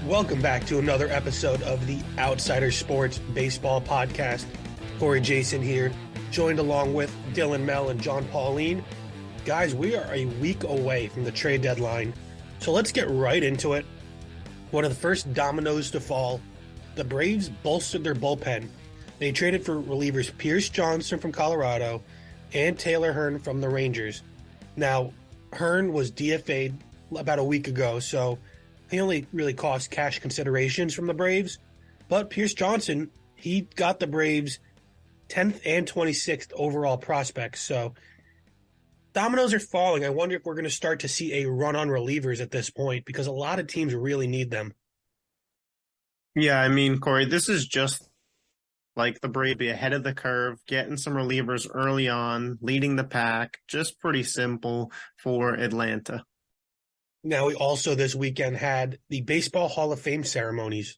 Welcome back to another episode of the Outsider Sports Baseball Podcast. Corey Jason here, joined along with Dylan Mel and John Pauline. Guys, we are a week away from the trade deadline, so let's get right into it. One of the first dominoes to fall, the Braves bolstered their bullpen. They traded for relievers Pierce Johnson from Colorado and Taylor Hearn from the Rangers. Now, Hearn was DFA'd about a week ago, so he only really cost cash considerations from the Braves. But Pierce Johnson, he got the Braves 10th and 26th overall prospects. So dominoes are falling. I wonder if we're going to start to see a run on relievers at this point because a lot of teams really need them. Yeah, I mean, Corey, this is just like the Braves be ahead of the curve, getting some relievers early on, leading the pack. Just pretty simple for Atlanta. Now, we also this weekend had the Baseball Hall of Fame ceremonies.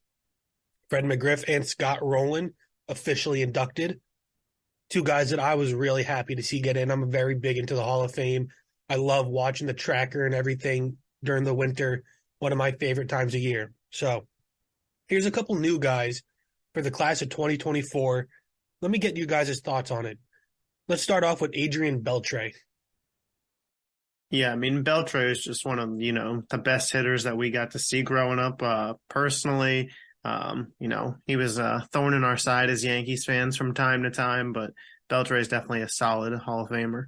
Fred McGriff and Scott Rowland officially inducted. Two guys that I was really happy to see get in. I'm very big into the Hall of Fame. I love watching the tracker and everything during the winter. One of my favorite times of year. So here's a couple new guys for the class of 2024. Let me get you guys' thoughts on it. Let's start off with Adrian Beltre. Yeah, I mean, Beltre is just one of, the best hitters that we got to see growing up. Personally, he was a thorn in our side as Yankees fans from time to time, but Beltre is definitely a solid Hall of Famer.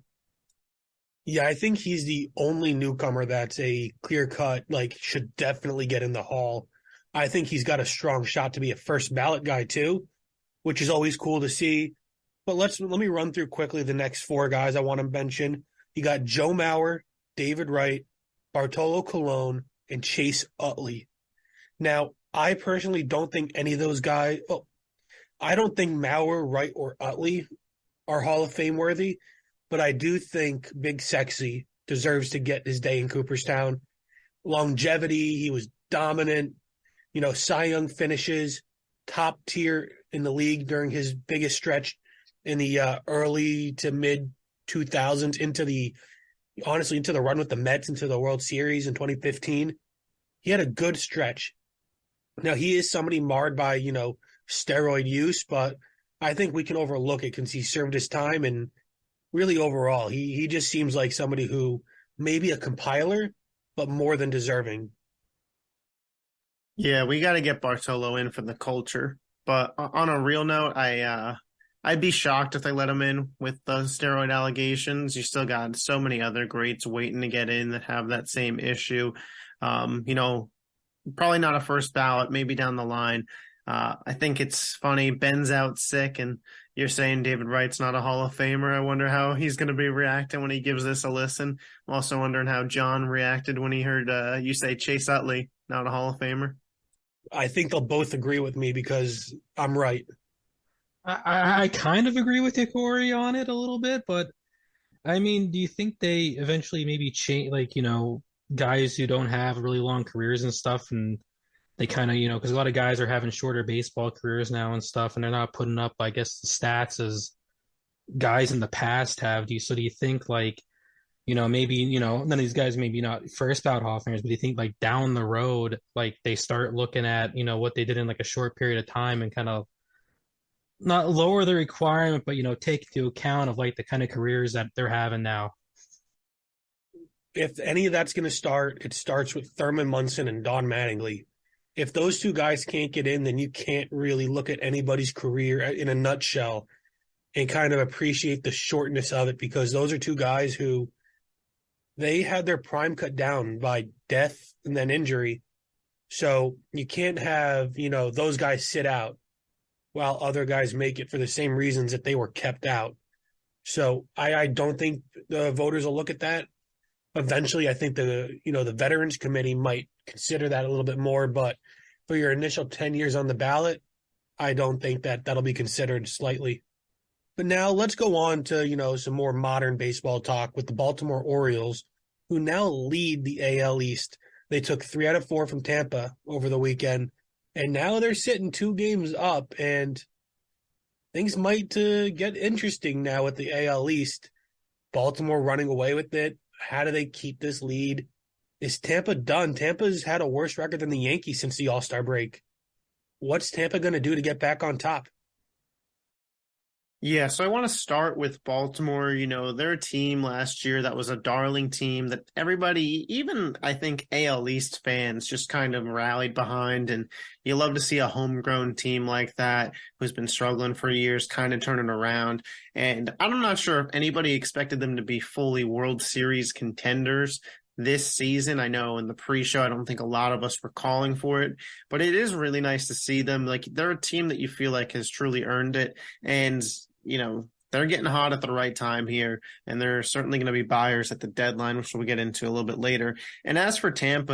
Yeah, I think he's the only newcomer that's a clear cut, should definitely get in the Hall. I think he's got a strong shot to be a first ballot guy too, which is always cool to see. But let me run through quickly the next four guys I want to mention. You got Joe Mauer, David Wright, Bartolo Colon, and Chase Utley. Now, I personally don't think any of those guys I don't think Mauer, Wright, or Utley are Hall of Fame worthy, but I do think Big Sexy deserves to get his day in Cooperstown. Longevity, he was dominant, Cy Young finishes, top tier in the league during his biggest stretch in the early to mid 2000s into the run with the Mets into the World Series in 2015. He had a good stretch. Now, he is somebody marred by, steroid use, but I think we can overlook it because he served his time. And really overall, he just seems like somebody who may be a compiler, but more than deserving. Yeah, we got to get Bartolo in for the culture. But on a real note, I'd be shocked if they let him in with the steroid allegations. You still got so many other greats waiting to get in that have that same issue. Probably not a first ballot, maybe down the line. I think it's funny. Ben's out sick, and you're saying David Wright's not a Hall of Famer. I wonder how he's going to be reacting when he gives this a listen. I'm also wondering how John reacted when he heard you say Chase Utley, not a Hall of Famer. I think they'll both agree with me because I'm right. I kind of agree with you, Corey, on it a little bit, but I mean, do you think they eventually maybe change, guys who don't have really long careers and stuff, and they kind of, because a lot of guys are having shorter baseball careers now and stuff, and they're not putting up, I guess, the stats as guys in the past have. So do you think, maybe, none of these guys maybe not first ballot Hall of Famers, but do you think, down the road, they start looking at, what they did in, a short period of time and kind of not lower the requirement, but take into account of the kind of careers that they're having now. If any of that's going to start, it starts with Thurman Munson and Don Mattingly. If those two guys can't get in, then you can't really look at anybody's career in a nutshell and kind of appreciate the shortness of it, because those are two guys who they had their prime cut down by death and then injury. So you can't have, those guys sit out while other guys make it for the same reasons that they were kept out. So I don't think the voters will look at that. Eventually, I think the Veterans Committee might consider that a little bit more, but for your initial 10 years on the ballot, I don't think that'll be considered slightly. But now let's go on to, some more modern baseball talk with the Baltimore Orioles, who now lead the AL East. They took 3 out of 4 from Tampa over the weekend, and now they're sitting 2 games up, and things might get interesting now with the AL East. Baltimore running away with it. How do they keep this lead? Is Tampa done? Tampa's had a worse record than the Yankees since the All-Star break. What's Tampa going to do to get back on top? Yeah, so I want to start with Baltimore. They're a team last year that was a darling team that everybody, even I think AL East fans, just kind of rallied behind. And you love to see a homegrown team like that who's been struggling for years kind of turn it around. And I'm not sure if anybody expected them to be fully World Series contenders this season. I know in the pre-show, I don't think a lot of us were calling for it, but it is really nice to see them. Like, they're a team that you feel like has truly earned it. And they're getting hot at the right time here, and they're certainly going to be buyers at the deadline, which we'll get into a little bit later. And as for Tampa,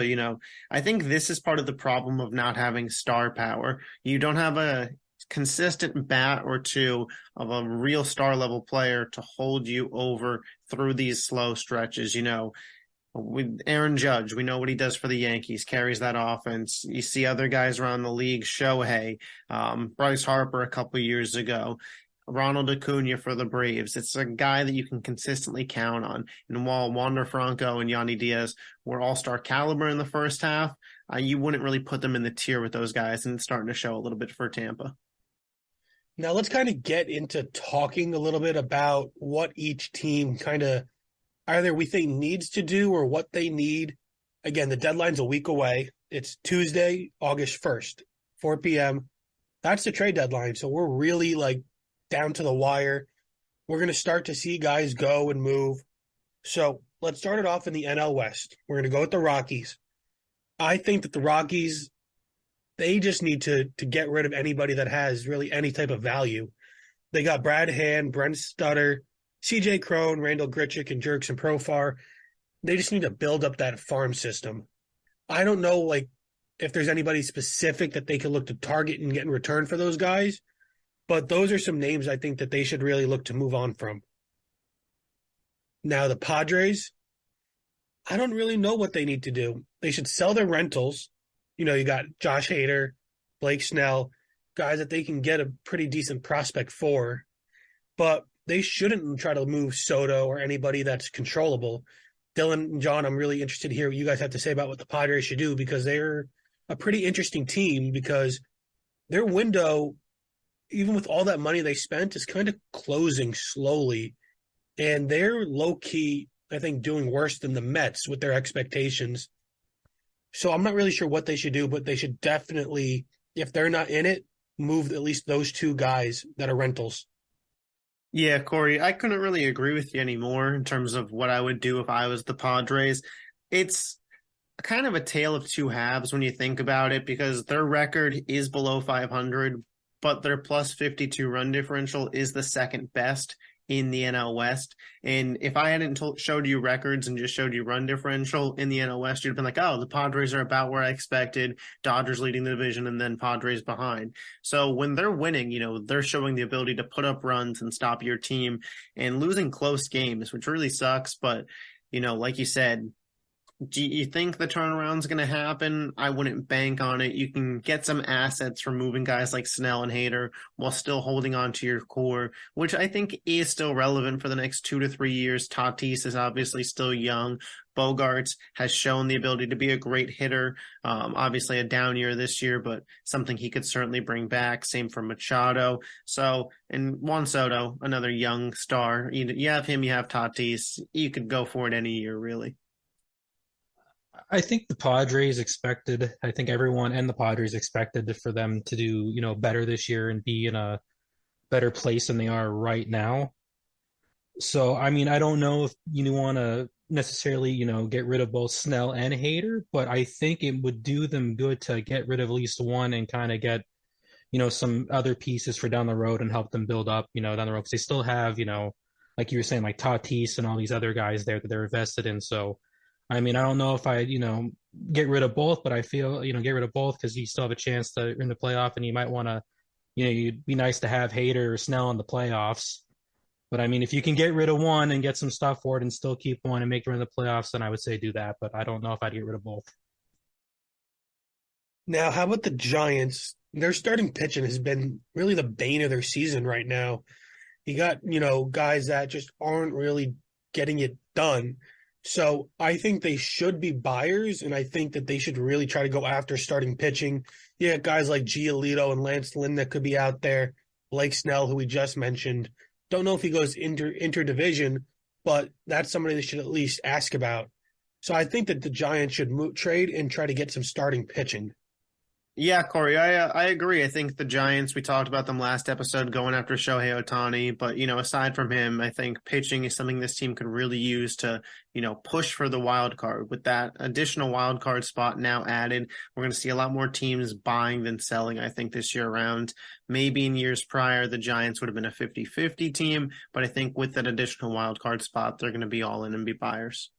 I think this is part of the problem of not having star power. You don't have a consistent bat or two of a real star level player to hold you over through these slow stretches. With Aaron Judge, we know what he does for the Yankees, carries that offense. You see other guys around the league, Shohei, Bryce Harper a couple years ago, Ronald Acuna for the Braves. It's a guy that you can consistently count on. And while Wander Franco and Yandy Diaz were all-star caliber in the first half, you wouldn't really put them in the tier with those guys, and it's starting to show a little bit for Tampa. Now let's kind of get into talking a little bit about what each team kind of either we think needs to do or what they need. Again, the deadline's a week away. It's Tuesday, August 1st, 4 p.m. That's the trade deadline. So we're really down to the wire. We're going to start to see guys go and move. So let's start it off in the NL West. We're going to go with the Rockies. I think that the Rockies, they just need to get rid of anybody that has really any type of value. They got Brad Hand, Brent Stutter, CJ Crone, Randall Grichuk, and Jerkson Profar. They just need to build up that farm system. I don't know if there's anybody specific that they could look to target and get in return for those guys. But those are some names I think that they should really look to move on from. Now, the Padres, I don't really know what they need to do. They should sell their rentals. You got Josh Hader, Blake Snell, guys that they can get a pretty decent prospect for. But they shouldn't try to move Soto or anybody that's controllable. Dylan and John, I'm really interested to hear what you guys have to say about what the Padres should do, because they're a pretty interesting team, because their window, even with all that money they spent, is kind of closing slowly. And they're low-key, I think, doing worse than the Mets with their expectations. So I'm not really sure what they should do, but they should definitely, if they're not in it, move at least those two guys that are rentals. Yeah, Corey, I couldn't really agree with you anymore in terms of what I would do if I was the Padres. It's kind of a tale of two halves when you think about it, because their record is below 500, but their plus 52 run differential is the second best in the NL West. And if I hadn't showed you records and just showed you run differential in the NL West, you'd have been like, oh, the Padres are about where I expected, Dodgers leading the division, and then Padres behind. So when they're winning, they're showing the ability to put up runs and stop your team, and losing close games, which really sucks. But, like you said, do you think the turnaround's going to happen? I wouldn't bank on it. You can get some assets from moving guys like Snell and Hader while still holding on to your core, which I think is still relevant for the next 2 to 3 years. Tatis is obviously still young. Bogarts has shown the ability to be a great hitter. Obviously a down year this year, but something he could certainly bring back. Same for Machado. So, and Juan Soto, another young star. You have him, you have Tatis. You could go for it any year, really. I think the Padres expected, I think everyone and the Padres expected for them to do, better this year and be in a better place than they are right now. So, I mean, I don't know if you want to necessarily, get rid of both Snell and Hader, but I think it would do them good to get rid of at least one and kind of get, some other pieces for down the road and help them build up, down the road. Because they still have, like you were saying, like Tatis and all these other guys there that they're invested in. So, I mean, I don't know if I, get rid of both, but I feel, get rid of both because you still have a chance to in the playoff, and you might want to, you'd be nice to have Hader or Snell in the playoffs. But I mean, if you can get rid of one and get some stuff for it and still keep one and make it in the playoffs, then I would say do that. But I don't know if I'd get rid of both. Now, how about the Giants? Their starting pitching has been really the bane of their season right now. You got, guys that just aren't really getting it done. So I think they should be buyers, and I think that they should really try to go after starting pitching. Yeah, guys like Giolito and Lance Lynn that could be out there. Blake Snell, who we just mentioned. Don't know if he goes interdivision, but that's somebody they should at least ask about. So I think that the Giants should trade and try to get some starting pitching. Yeah, Corey, I agree. I think the Giants, we talked about them last episode going after Shohei Ohtani, but aside from him, I think pitching is something this team could really use to, push for the wild card. With that additional wild card spot now added, we're going to see a lot more teams buying than selling, I think, this year around. Maybe in years prior, the Giants would have been a 50-50 team, but I think with that additional wild card spot, they're going to be all in and be buyers.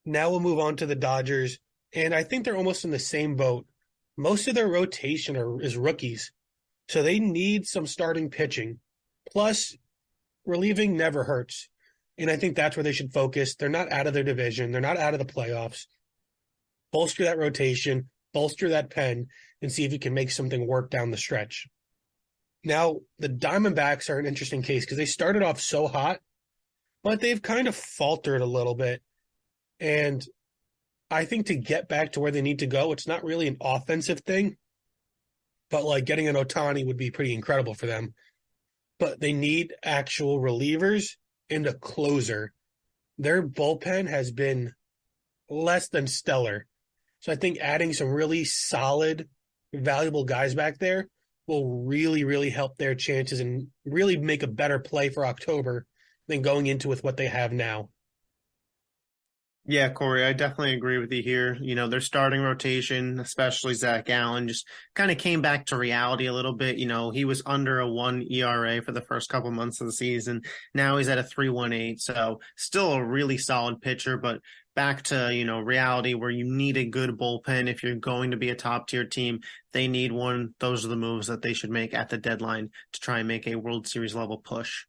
Now we'll move on to the Dodgers, and I think they're almost in the same boat. Most of their rotation is rookies, so they need some starting pitching. Plus, relieving never hurts, and I think that's where they should focus. They're not out of their division. They're not out of the playoffs. Bolster that rotation, bolster that pen, and see if you can make something work down the stretch. Now, the Diamondbacks are an interesting case because they started off so hot, but they've kind of faltered a little bit. And I think to get back to where they need to go, it's not really an offensive thing, but like getting an Ohtani would be pretty incredible for them. But they need actual relievers and a closer. Their bullpen has been less than stellar. So I think adding some really solid, valuable guys back there will really, really help their chances and really make a better play for October than going into with what they have now. Yeah, Corey, I definitely agree with you here. Their starting rotation, especially Zach Allen, just kind of came back to reality a little bit. He was under a 1 ERA for the first couple months of the season. Now he's at a 3.18, so still a really solid pitcher, but back to, reality where you need a good bullpen if you're going to be a top tier team. They need one. Those are the moves that they should make at the deadline to try and make a World Series level push.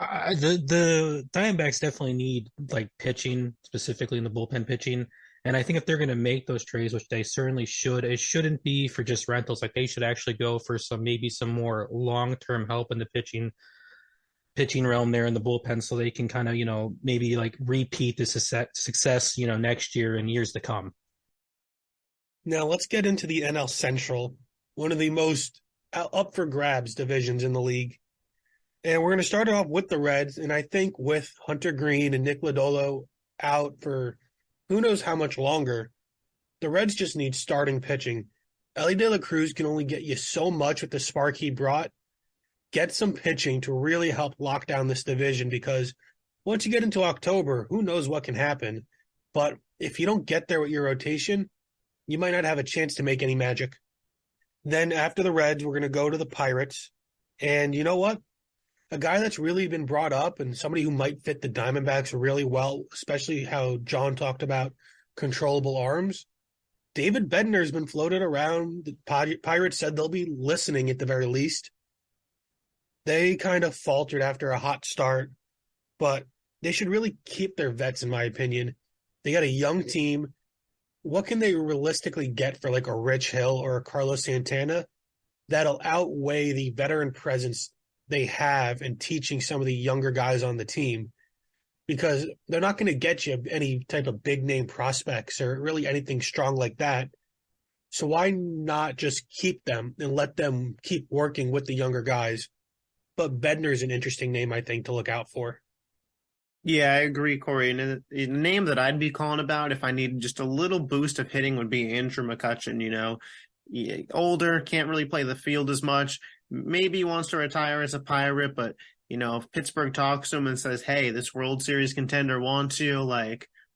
The Diamondbacks definitely need like pitching, specifically in the bullpen pitching. And I think if they're going to make those trades, which they certainly should, it shouldn't be for just rentals. Like they should actually go for maybe some more long-term help in the pitching realm there in the bullpen, so they can kind of maybe like repeat the success next year and years to come. Now let's get into the NL Central, one of the most up for grabs divisions in the league. And we're going to start off with the Reds, and I think with Hunter Green and Nick Lodolo out for who knows how much longer, the Reds just need starting pitching. Elly De La Cruz can only get you so much with the spark he brought. Get some pitching to really help lock down this division, because once you get into October, who knows what can happen. But if you don't get there with your rotation, you might not have a chance to make any magic. Then after the Reds, we're going to go to the Pirates. And you know what? A guy that's really been brought up and somebody who might fit the Diamondbacks really well, especially how John talked about controllable arms. David Bednar has been floated around. The Pirates said they'll be listening at the very least. They kind of faltered after a hot start, but they should really keep their vets, in my opinion. They got a young team. What can they realistically get for like a Rich Hill or a Carlos Santana that'll outweigh the veteran presence they have in teaching some of the younger guys on the team? Because they're not going to get you any type of big name prospects or really anything strong like that. So why not just keep them and let them keep working with the younger guys? But Bednar is an interesting name, I think, to look out for. Yeah, I agree, Corey. And a name that I'd be calling about if I needed just a little boost of hitting would be Andrew McCutchen. Older, can't really play the field as much. Maybe he wants to retire as a Pirate, but if Pittsburgh talks to him and says, hey, this World Series contender wants you,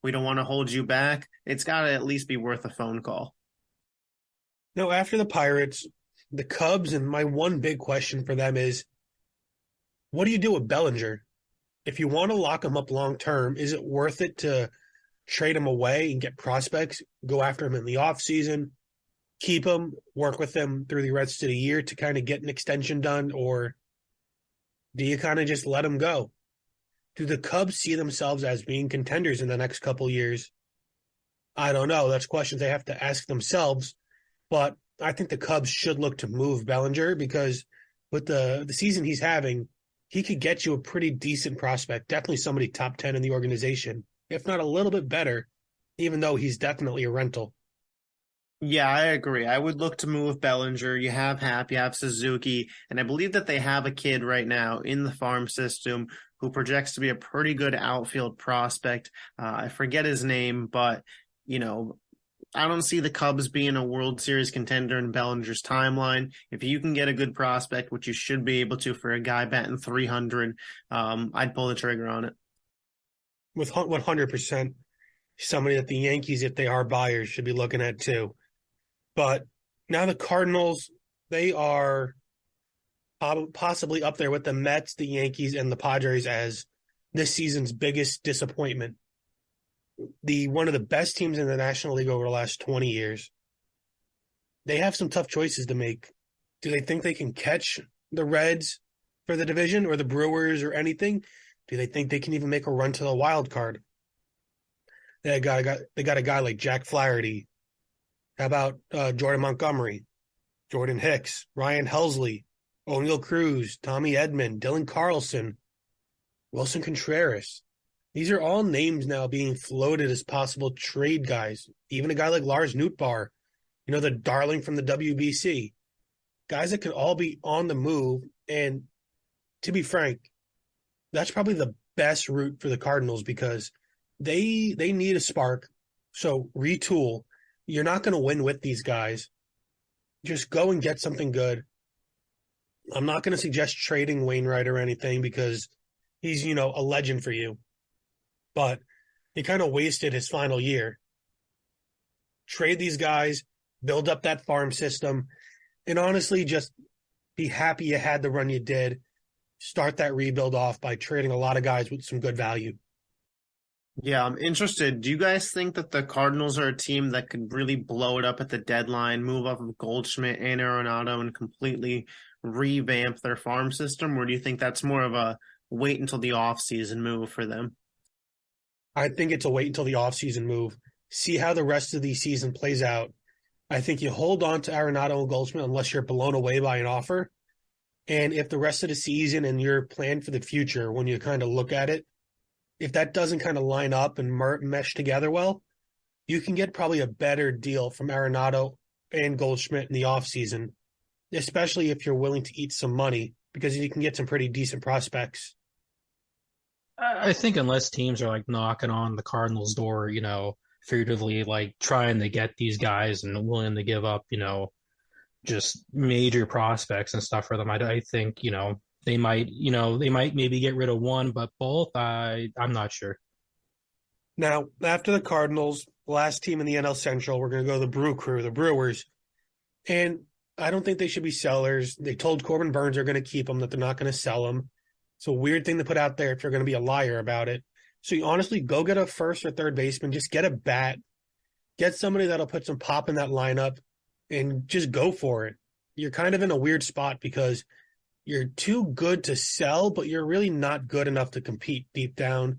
we don't want to hold you back, it's got to at least be worth a phone call. No, after the Pirates, the Cubs, and my one big question for them is, what do you do with Bellinger? If you want to lock him up long term, is it worth it to trade him away and get prospects, go after him in the offseason, keep him, work with him through the rest of the year to kind of get an extension done, or do you kind of just let him go? Do the Cubs see themselves as being contenders in the next couple years? I don't know. That's questions they have to ask themselves. But I think the Cubs should look to move Bellinger, because with the season he's having, he could get you a pretty decent prospect, definitely somebody top 10 in the organization, if not a little bit better, even though he's definitely a rental. Yeah, I agree. I would look to move Bellinger. You have Hap, you have Suzuki, and I believe that they have a kid right now in the farm system who projects to be a pretty good outfield prospect. I forget his name, but you know, I don't see the Cubs being a World Series contender in Bellinger's timeline. If you can get a good prospect, which you should be able to for a guy batting 300, I'd pull the trigger on it. With 100%, somebody that the Yankees, if they are buyers, should be looking at too. But now the Cardinals, they are possibly up there with the Mets, the Yankees, and the Padres as this season's biggest disappointment. One of the best teams in the National League over the last 20 years. They have some tough choices to make. Do they think they can catch the Reds for the division or the Brewers or anything? Do they think they can even make a run to the wild card? They got a guy like Jack Flaherty. How about Jordan Montgomery, Jordan Hicks, Ryan Helsley, O'Neill Cruz, Tommy Edman, Dylan Carlson, Wilson Contreras. These are all names now being floated as possible trade guys. Even a guy like Lars Nootbaar, the darling from the WBC. Guys that could all be on the move. And to be frank, that's probably the best route for the Cardinals because they need a spark. So retool. You're not going to win with these guys. Just go and get something good. I'm not going to suggest trading Wainwright or anything because he's, a legend for you. But he kind of wasted his final year. Trade these guys, build up that farm system, and honestly just be happy you had the run you did. Start that rebuild off by trading a lot of guys with some good value. Yeah, I'm interested. Do you guys think that the Cardinals are a team that could really blow it up at the deadline, move off of Goldschmidt and Arenado and completely revamp their farm system? Or do you think that's more of a wait until the offseason move for them? I think it's a wait until the offseason move. See how the rest of the season plays out. I think you hold on to Arenado and Goldschmidt unless you're blown away by an offer. And if the rest of the season and your plan for the future, when you kind of look at it, if that doesn't kind of line up and mesh together well, you can get probably a better deal from Arenado and Goldschmidt in the offseason, especially if you're willing to eat some money because you can get some pretty decent prospects. I think unless teams are like knocking on the Cardinals' door, figuratively, like trying to get these guys and willing to give up, just major prospects and stuff for them, I think, they might maybe get rid of one, but both, I'm not sure. Now, after the Cardinals, last team in the NL Central, we're going to go to the Brew Crew, the Brewers. And I don't think they should be sellers. They told Corbin Burns they're going to keep them, that they're not going to sell them. It's a weird thing to put out there if you're going to be a liar about it. So you honestly go get a first or third baseman, just get a bat, get somebody that'll put some pop in that lineup, and just go for it. You're kind of in a weird spot because you're too good to sell, but you're really not good enough to compete deep down.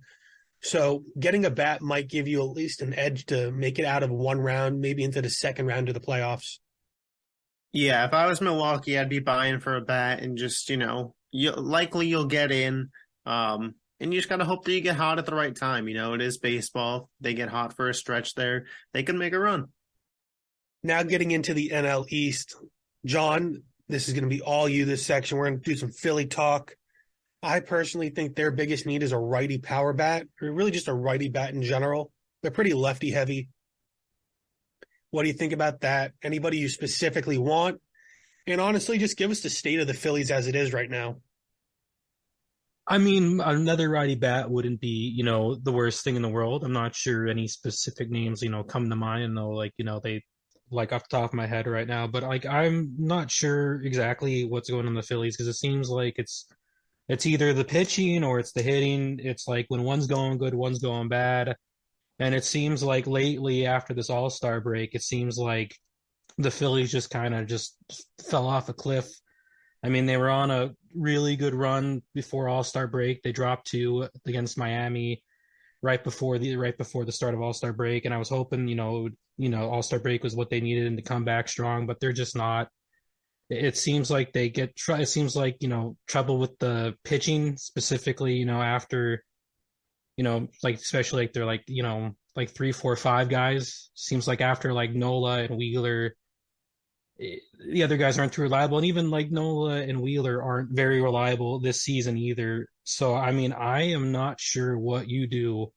So getting a bat might give you at least an edge to make it out of one round, maybe into the second round of the playoffs. Yeah, if I was Milwaukee, I'd be buying for a bat and just, you'll get in. And you just got to hope that you get hot at the right time. It is baseball. They get hot for a stretch there. They can make a run. Now getting into the NL East, John, this is going to be all you this section. We're going to do some Philly talk. I personally think their biggest need is a righty power bat, or really just a righty bat in general. They're pretty lefty heavy. What do you think about that? Anybody you specifically want? And honestly, just give us the state of the Phillies as it is right now. I mean, another righty bat wouldn't be, the worst thing in the world. I'm not sure any specific names, come to mind. Though, they like off the top of my head right now, but I'm not sure exactly what's going on in the Phillies because it seems like it's either the pitching or it's the hitting. It's like when one's going good, one's going bad. And it seems like lately after this All-Star break, it seems like the Phillies just kind of just fell off a cliff. I mean, they were on a really good run before All-Star break. They dropped 2 against Miami right before the start of All-Star break, and I was hoping, All-Star break was what they needed and to come back strong, but they're just not. It seems like it seems like, trouble with the pitching specifically, after, like especially like they're like, like 3, 4, 5 guys. Seems like after like Nola and Wheeler, the other guys aren't too reliable, and even like Nola and Wheeler aren't very reliable this season either. So I mean, I am not sure what you do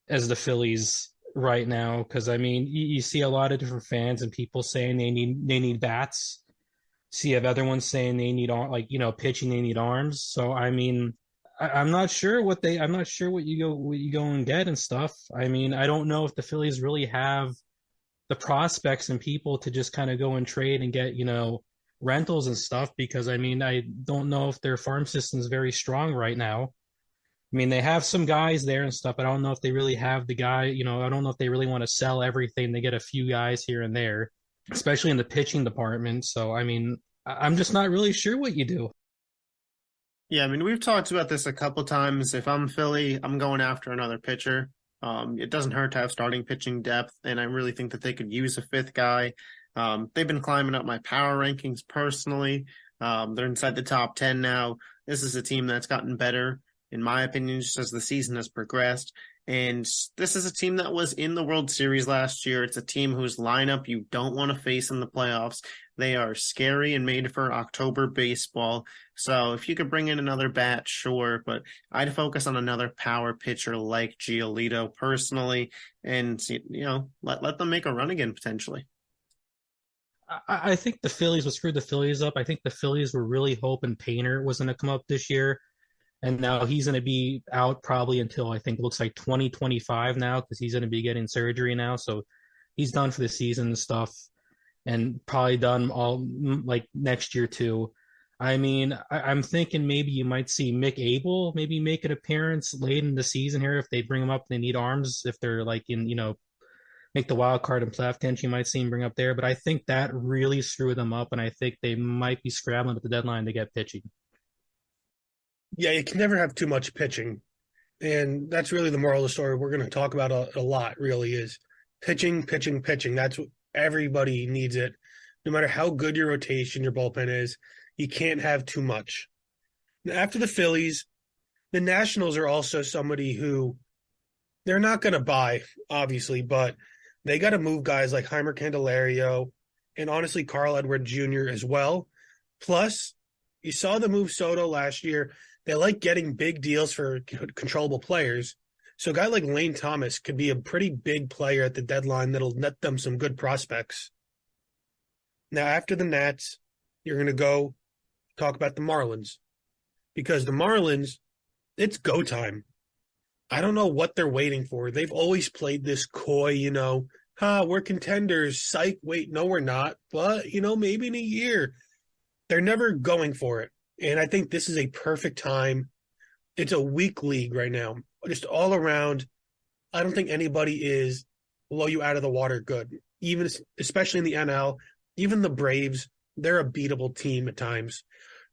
as the Phillies right now, because I mean, you see a lot of different fans and people saying they need bats. See, you have other ones saying they need like pitching, they need arms. So I mean, I'm not sure I'm not sure what you go and get and stuff. I mean, I don't know if the Phillies really have the prospects and people to just kind of go and trade and get rentals and stuff, because I mean, I don't know if their farm system is very strong right now. I mean, they have some guys there and stuff, but I don't know if they really have the guy. I don't know if they really want to sell everything. They get a few guys here and there, especially in the pitching department. So I mean, I'm just not really sure what you do. Yeah, I mean, we've talked about this a couple times. If I'm Philly, I'm going after another pitcher. It doesn't hurt to have starting pitching depth, and I really think that they could use a fifth guy. They've been climbing up my power rankings personally. They're inside the top 10 now. This is a team that's gotten better, in my opinion, just as the season has progressed. And this is a team that was in the World Series last year. It's a team whose lineup you don't want to face in the playoffs. They are scary and made for October baseball. So if you could bring in another bat, sure, but I'd focus on another power pitcher like Giolito personally, and let them make a run again potentially. I think the Phillies, what screwed the Phillies up, I think the Phillies were really hoping Painter was going to come up this year. And now he's going to be out probably until I think it looks like 2025 now, because he's going to be getting surgery now. So he's done for the season and stuff, and probably done all like next year too. I mean, I'm thinking maybe you might see Mick Abel maybe make an appearance late in the season here if they bring him up and they need arms. If they're like make the wild card and playoff contention, you might see him bring up there. But I think that really screwed them up, and I think they might be scrambling at the deadline to get pitching. Yeah, you can never have too much pitching. And that's really the moral of the story we're going to talk about a lot, really, is pitching, pitching, pitching. That's what everybody needs it. No matter how good your rotation, your bullpen is, you can't have too much. Now, after the Phillies, the Nationals are also somebody who they're not going to buy, obviously, but they got to move guys like Heimer Candelario and honestly Carl Edwards Jr. as well. Plus, you saw the move Soto last year. They like getting big deals for controllable players. So a guy like Lane Thomas could be a pretty big player at the deadline that'll net them some good prospects. Now, after the Nats, you're going to go talk about the Marlins. Because the Marlins, it's go time. I don't know what they're waiting for. They've always played this coy, we're contenders. Psych, wait, no, we're not. But, maybe in a year. They're never going for it. And I think this is a perfect time. It's a weak league right now. Just all around, I don't think anybody is blow you out of the water good. Even especially in the NL, even the Braves, they're a beatable team at times.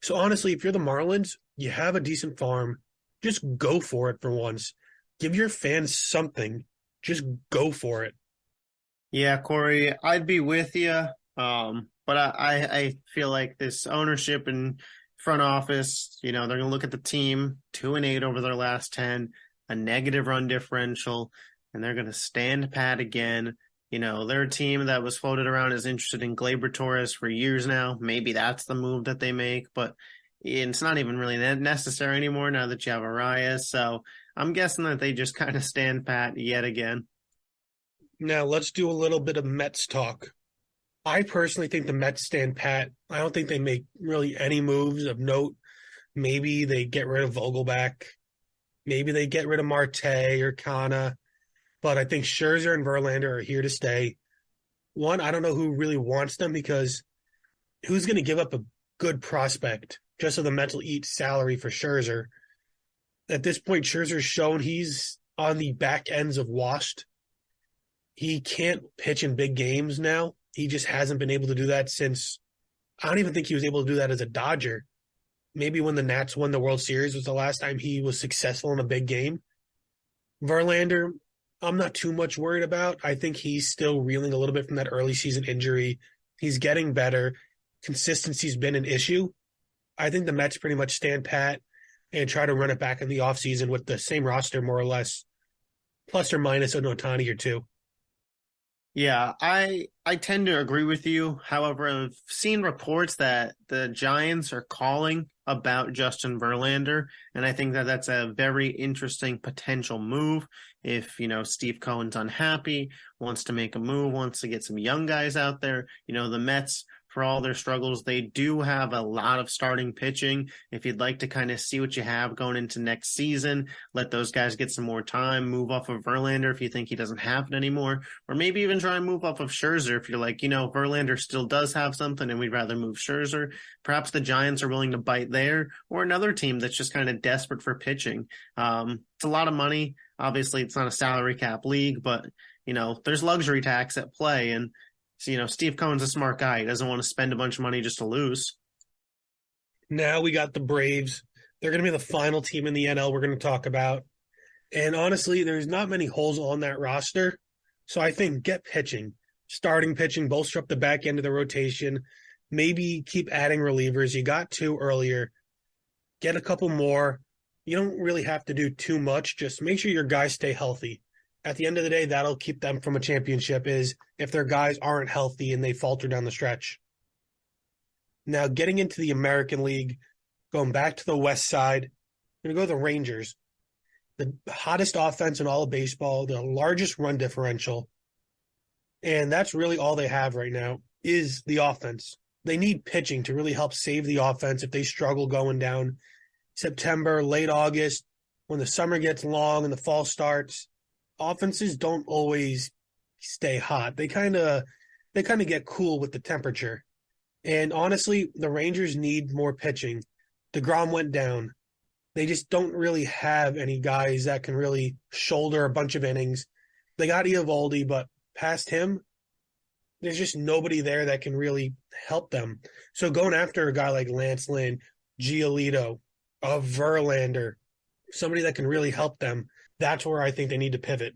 So honestly, if you're the Marlins, you have a decent farm, just go for it for once. Give your fans something. Just go for it. Yeah, Corey, I'd be with you. But I feel like this ownership and front office, they're going to look at the team 2-8 over their last 10, a negative run differential, and they're going to stand pat again. They're a team that was floated around as interested in Gleyber Torres for years now. Maybe that's the move that they make, but it's not even really necessary anymore now that you have Arias. So I'm guessing that they just kind of stand pat yet again. Now let's do a little bit of Mets talk. I personally think the Mets stand pat. I don't think they make really any moves of note. Maybe they get rid of Vogelback. Maybe they get rid of Marte or Kana. But I think Scherzer and Verlander are here to stay. One, I don't know who really wants them, because who's going to give up a good prospect just so the Mets will eat salary for Scherzer? At this point, Scherzer's shown he's on the back ends of washed. He can't pitch in big games now. He just hasn't been able to do that since – I don't even think he was able to do that as a Dodger. Maybe when the Nats won the World Series was the last time he was successful in a big game. Verlander, I'm not too much worried about. I think he's still reeling a little bit from that early season injury. He's getting better. consistency's been an issue. I think the Mets pretty much stand pat and try to run it back in the offseason with the same roster, more or less, plus or minus an Ohtani or two. Yeah, I tend to agree with you. However, I've seen reports that the Giants are calling about Justin Verlander, and I think that that's a very interesting potential move. If, Steve Cohen's unhappy, wants to make a move, wants to get some young guys out there, the Mets, for all their struggles, they do have a lot of starting pitching. If you'd like to kind of see what you have going into next season, let those guys get some more time, move off of Verlander if you think he doesn't have it anymore, or maybe even try and move off of Scherzer if you're like, Verlander still does have something and we'd rather move Scherzer. Perhaps the Giants are willing to bite there, or another team that's just kind of desperate for pitching. It's a lot of money. Obviously, it's not a salary cap league, but, there's luxury tax at play, and so, Steve Cohen's a smart guy. He doesn't want to spend a bunch of money just to lose. Now we got the Braves. They're going to be the final team in the NL we're going to talk about. And honestly, there's not many holes on that roster. So I think get pitching, starting pitching, bolster up the back end of the rotation, maybe keep adding relievers. You got 2 earlier. Get a couple more. You don't really have to do too much. Just make sure your guys stay healthy. At the end of the day, that'll keep them from a championship is if their guys aren't healthy and they falter down the stretch. Now, getting into the American League, going back to the West Side, I'm going to go with the Rangers. The hottest offense in all of baseball, the largest run differential. And that's really all they have right now is the offense. They need pitching to really help save the offense if they struggle going down September, late August, when the summer gets long and the fall starts. Offenses don't always stay hot. They kind of get cool with the temperature. And honestly, the Rangers need more pitching. DeGrom went down. They just don't really have any guys that can really shoulder a bunch of innings. They got Eovaldi, but past him, there's just nobody there that can really help them. So going after a guy like Lance Lynn, Giolito, a Verlander, somebody that can really help them, that's where I think they need to pivot.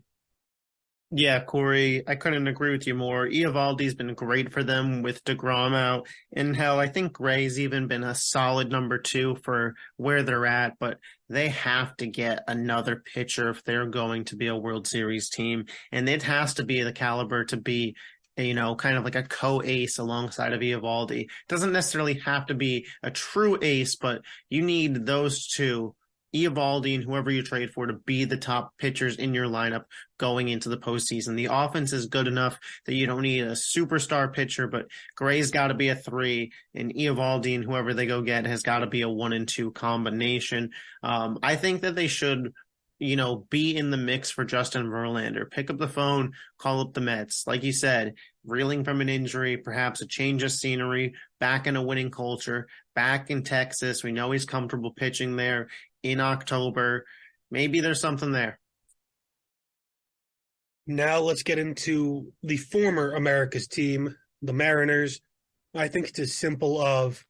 Yeah, Corey, I couldn't agree with you more. Eovaldi's been great for them with DeGrom out. And hell, I think Gray's even been a solid number 2 for where they're at, but they have to get another pitcher if they're going to be a World Series team. And it has to be the caliber to be, kind of like a co-ace alongside of Eovaldi. Doesn't necessarily have to be a true ace, but you need those two, Eovaldi and whoever you trade for, to be the top pitchers in your lineup going into the postseason. The offense is good enough that you don't need a superstar pitcher, but Gray's got to be a 3, and Eovaldi and whoever they go get has got to be a 1 and 2 combination. I think that they should, be in the mix for Justin Verlander. Pick up the phone, call up the Mets. Like you said, reeling from an injury, perhaps a change of scenery, back in a winning culture, back in Texas. We know he's comfortable pitching there in October. Maybe there's something there. Now let's get into the former America's team, the Mariners. I think it's as simple of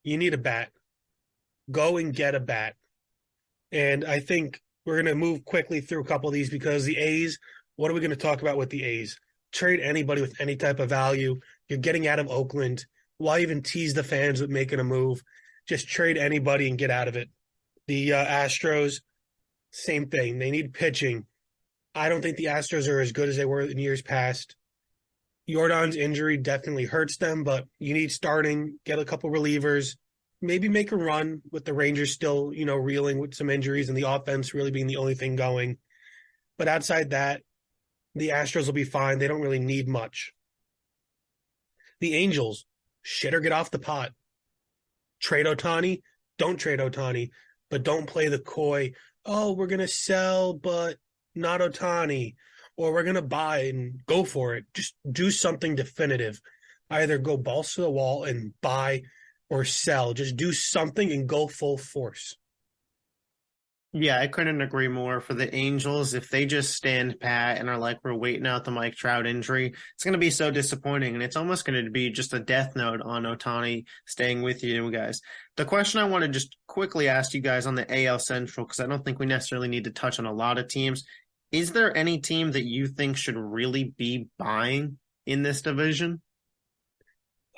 you need a bat. Go and get a bat. And I think we're going to move quickly through a couple of these because the A's, what are we going to talk about with the A's? Trade anybody with any type of value. You're getting out of Oakland. Why even tease the fans with making a move? Just trade anybody and get out of it. The Astros, same thing. They need pitching. I don't think the Astros are as good as they were in years past. Jordan's injury definitely hurts them, but you need starting, get a couple relievers, maybe make a run with the Rangers still, reeling with some injuries and the offense really being the only thing going. But outside that, the Astros will be fine. They don't really need much. The Angels, shit or get off the pot. Trade Ohtani, don't trade Ohtani, but don't play the coy, oh, we're going to sell, but not Ohtani, or we're going to buy and go for it. Just do something definitive. Either go balls to the wall and buy or sell. Just do something and go full force. Yeah, I couldn't agree more. For the Angels, if they just stand pat and are like, we're waiting out the Mike Trout injury, it's going to be so disappointing. And it's almost going to be just a death note on Ohtani staying with you guys. The question I want to just quickly ask you guys on the AL Central, because I don't think we necessarily need to touch on a lot of teams. Is there any team that you think should really be buying in this division?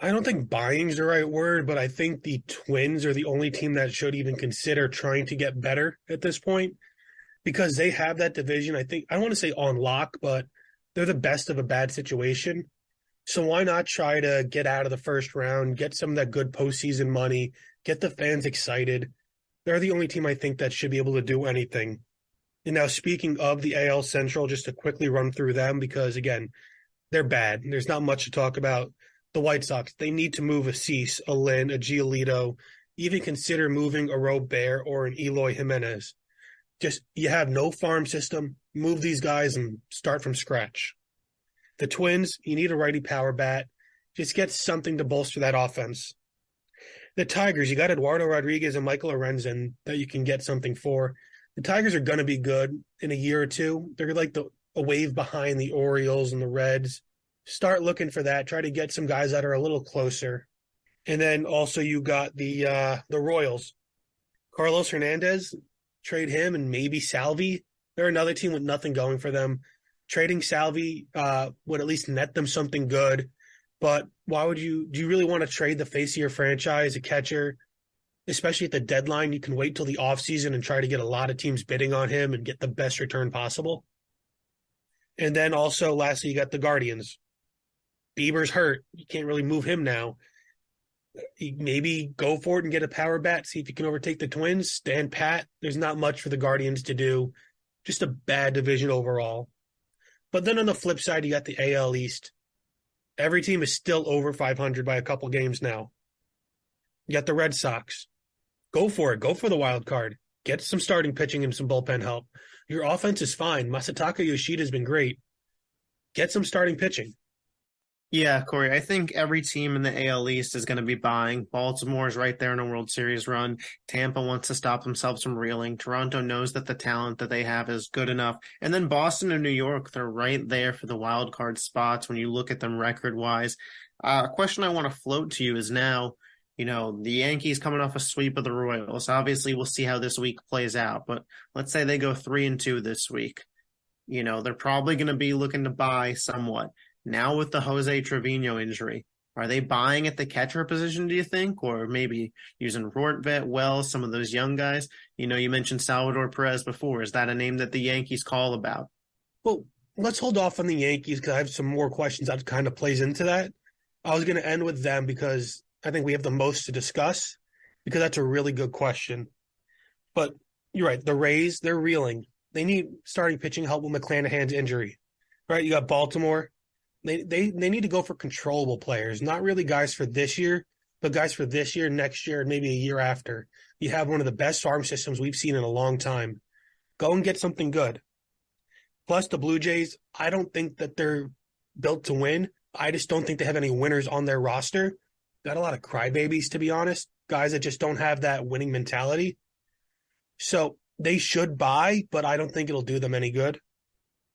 I don't think buying is the right word, but I think the Twins are the only team that should even consider trying to get better at this point because they have that division. I think I don't want to say on lock, but they're the best of a bad situation. So why not try to get out of the first round, get some of that good postseason money, get the fans excited? They're the only team I think that should be able to do anything. And now, speaking of the AL Central, just to quickly run through them, because again, they're bad. There's not much to talk about. The White Sox, they need to move a Cease, a Lynn, a Giolito, even consider moving a Robert or an Eloy Jimenez. Just, you have no farm system, move these guys and start from scratch. The Twins, you need a righty power bat. Just get something to bolster that offense. The Tigers, you got Eduardo Rodriguez and Michael Lorenzen that you can get something for. The Tigers are going to be good in a year or two. They're like a wave behind the Orioles and the Reds. Start looking for that. Try to get some guys that are a little closer. And then also you got the Royals. Carlos Hernandez, trade him and maybe Salvi. They're another team with nothing going for them. Trading Salvi would at least net them something good. But do you really want to trade the face of your franchise, a catcher, especially at the deadline? You can wait till the offseason and try to get a lot of teams bidding on him and get the best return possible. And then also, lastly, you got the Guardians. Bieber's hurt. You can't really move him now. Maybe go for it and get a power bat, see if you can overtake the Twins. Stand pat. There's not much for the Guardians to do. Just a bad division overall. But then on the flip side, you got the AL East. Every team is still over 500 by a couple games now. You got the Red Sox. Go for it. Go for the wild card. Get some starting pitching and some bullpen help. Your offense is fine. Masataka Yoshida has been great. Get some starting pitching. Yeah, Corey, I think every team in the AL East is going to be buying. Baltimore is right there in a World Series run. Tampa wants to stop themselves from reeling. Toronto knows that the talent that they have is good enough. And then Boston and New York, they're right there for the wild card spots when you look at them record-wise. A question I want to float to you is now, the Yankees coming off a sweep of the Royals. Obviously, we'll see how this week plays out. But let's say they go 3-2 this week. They're probably going to be looking to buy somewhat. Now with the Jose Trevino injury, are they buying at the catcher position, do you think? Or maybe using Rortvet, Wells, some of those young guys? You mentioned Salvador Perez before. Is that a name that the Yankees call about? Well, let's hold off on the Yankees because I have some more questions that kind of plays into that. I was going to end with them because I think we have the most to discuss because that's a really good question. But you're right. The Rays, they're reeling. They need starting pitching help with McClanahan's injury, right? You got Baltimore. They need to go for controllable players, not really guys for this year, but guys for this year, next year, and maybe a year after. You have one of the best farm systems we've seen in a long time. Go and get something good. Plus, the Blue Jays, I don't think that they're built to win. I just don't think they have any winners on their roster. Got a lot of crybabies, to be honest, guys that just don't have that winning mentality. So they should buy, but I don't think it'll do them any good.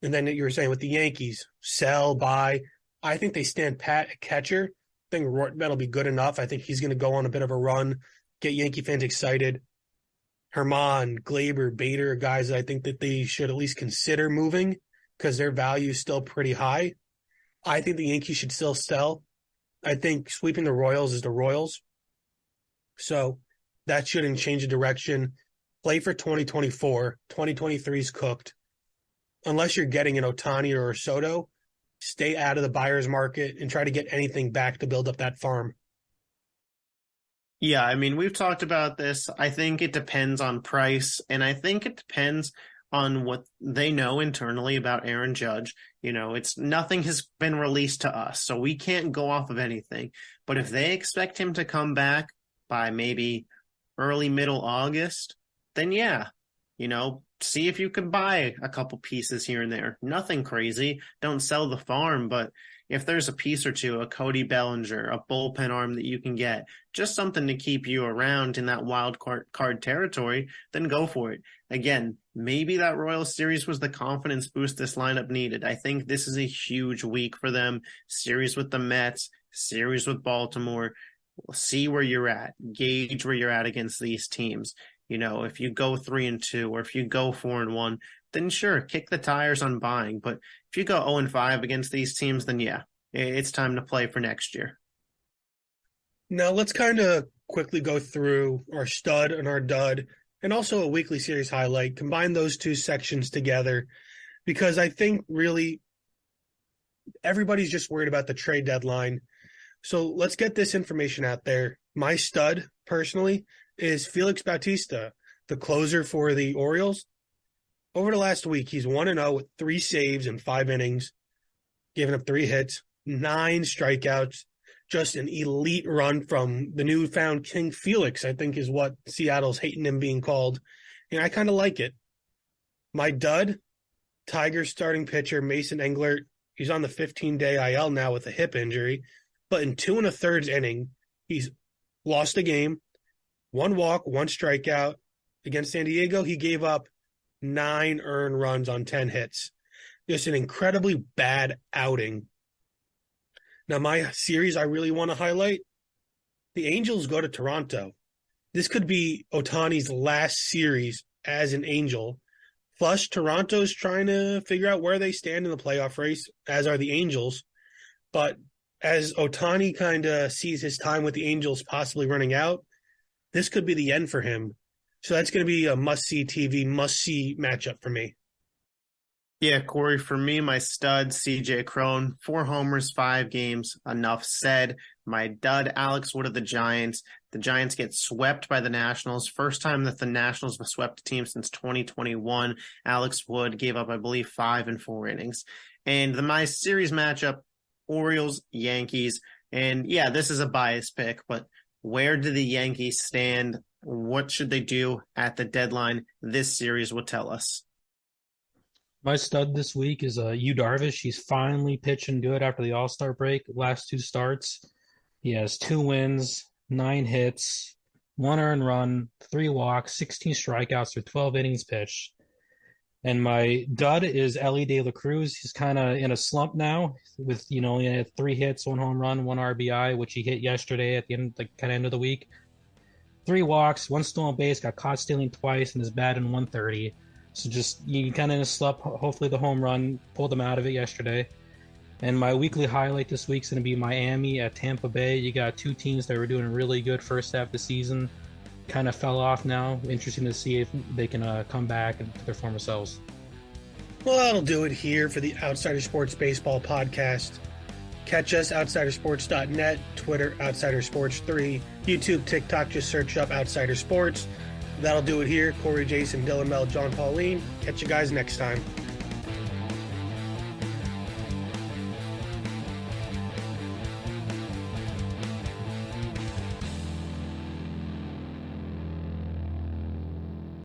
And then you were saying with the Yankees, sell, buy. I think they stand pat at catcher. I think Rortvet will be good enough. I think he's going to go on a bit of a run, get Yankee fans excited. Herman, Glaber, Bader, guys that I think that they should at least consider moving because their value is still pretty high. I think the Yankees should still sell. I think sweeping the Royals is the Royals. So that shouldn't change the direction. Play for 2024. 2023 is cooked. Unless you're getting an Ohtani or a Soto, stay out of the buyer's market and try to get anything back to build up that farm. Yeah, we've talked about this. I think it depends on price, and I think it depends on what they know internally about Aaron Judge. Nothing has been released to us, so we can't go off of anything. But if they expect him to come back by maybe early, middle August, then yeah, see if you can buy a couple pieces here and there. Nothing crazy. Don't sell the farm, but if there's a piece or two, a Cody Bellinger, a bullpen arm that you can get, just something to keep you around in that wild card territory, then go for it. Again, maybe that Royals series was the confidence boost this lineup needed. I think this is a huge week for them. Series with the Mets, series with Baltimore. We'll see where you're at. Gauge where you're at against these teams. If you go 3-2 or if you go 4-1, then sure, kick the tires on buying. But if you go 0-5 against these teams, then yeah, it's time to play for next year. Now let's kind of quickly go through our stud and our dud, and also a weekly series highlight. Combine those two sections together because I think really everybody's just worried about the trade deadline. So let's get this information out there. My stud, personally, is Felix Bautista, the closer for the Orioles. Over the last week, he's 1-0 with 3 saves in 5 innings, giving up 3 hits, 9 strikeouts. Just an elite run from the newfound King Felix, I think is what Seattle's hating him being called. And I kind of like it. My dud, Tigers starting pitcher Mason Englert. He's on the 15-day IL now with a hip injury. But in 2 1/3 inning, he's lost a game, 1 walk, 1 strikeout. Against San Diego, he gave up 9 earned runs on 10 hits. Just an incredibly bad outing. Now, my series I really want to highlight, the Angels go to Toronto. This could be Ohtani's last series as an Angel. Plus, Toronto's trying to figure out where they stand in the playoff race, as are the Angels. But as Ohtani kind of sees his time with the Angels possibly running out, this could be the end for him. So that's going to be a must-see TV, must-see matchup for me. Yeah, Corey, for me, my stud, CJ Cron, 4 homers, 5 games, enough said. My dud, Alex Wood of the Giants. The Giants get swept by the Nationals. First time that the Nationals have swept a team since 2021. Alex Wood gave up, I believe, 5 in 4 innings. And my series matchup, Orioles, Yankees. And yeah, this is a biased pick, but where do the Yankees stand? What should they do at the deadline? This series will tell us. My stud this week is Yu Darvish. He's finally pitching good after the All-Star break. Last 2 starts, he has 2 wins, 9 hits, 1 earned run, 3 walks, 16 strikeouts for 12 innings pitched. And my dud is Ellie De La Cruz. He's kind of in a slump now with, he had 3 hits, 1 home run, 1 RBI, which he hit yesterday at the end, end of the week. 3 walks, 1 stolen base, got caught stealing twice, and is batting 130. So just you kind of in a slump. Hopefully the home run pulled them out of it yesterday. And my weekly highlight this week's going to be Miami at Tampa Bay. You got 2 teams that were doing really good first half of the season. Kind of fell off now. Interesting to see if they can come back and their former selves. Well, that'll do it here for the Outsider Sports Baseball podcast. Catch us, outsidersports.net, Twitter, outsidersports3, YouTube, TikTok, just search up Outsider Sports. That'll do it here. Corey, Jason, Dylan, Mel, John, Pauline. Catch you guys next time.